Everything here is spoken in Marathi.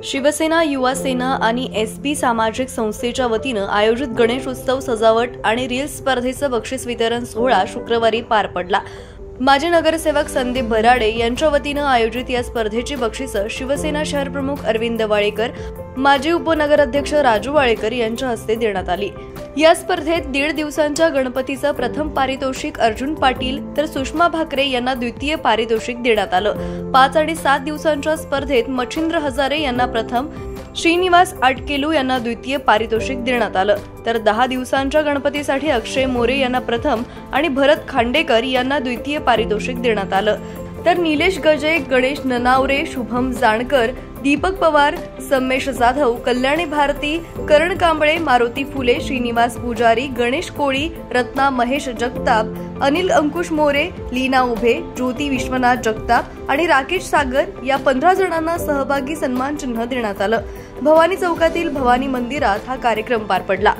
शिवसेना, युवा सेना आणि एसपी सामाजिक संस्थेच्या वतीनं आयोजित गणेश उत्सव सजावट आणि रील्स स्पर्धेचं बक्षीस वितरण सोहळा शुक्रवारी पार पडला। माजी नगरसेवक संदीप भराडे यांच्या वतीनं आयोजित या स्पर्धेची बक्षिसं शिवसेना शहर प्रमुख अरविंद वाळेकर, माजी उपनगराध्यक्ष राजू वाळेकर यांच्या हस्ते देण्यात आली। या स्पर्धेत 1.5 दिवसांच्या गणपतीचं प्रथम पारितोषिक अर्जुन पाटील तर सुषमा भाकरे यांना द्वितीय पारितोषिक देण्यात आलं। 5 आणि 7 दिवसांच्या स्पर्धेत मच्छिंद्र हजारे यांना प्रथम, श्रीनिवास आटकेलू यांना द्वितीय पारितोषिक देण्यात आलं, तर 10 दिवसांच्या गणपतीसाठी अक्षय मोरे यांना प्रथम आणि भरत खांडेकर यांना द्वितीय पारितोषिक देण्यात आलं। तर निलेश गजे, गणेश ननावरे, शुभम जानकर, दीपक पवार, सम्मेश जाधव, कल्याणी भारती, करण कांबळे, मारुती फुले, श्रीनिवास पुजारी, गणेश कोळी, रत्ना महेश जगताप, अनिल अंकुश मोरे, लीना उभे, ज्योती विश्वनाथ जगताप आणि राकेश सागर या 15 जणांना सहभागी सन्मान चिन्ह देण्यात आलं। भवानी चौकातील भवानी मंदिरात हा कार्यक्रम पार पडला।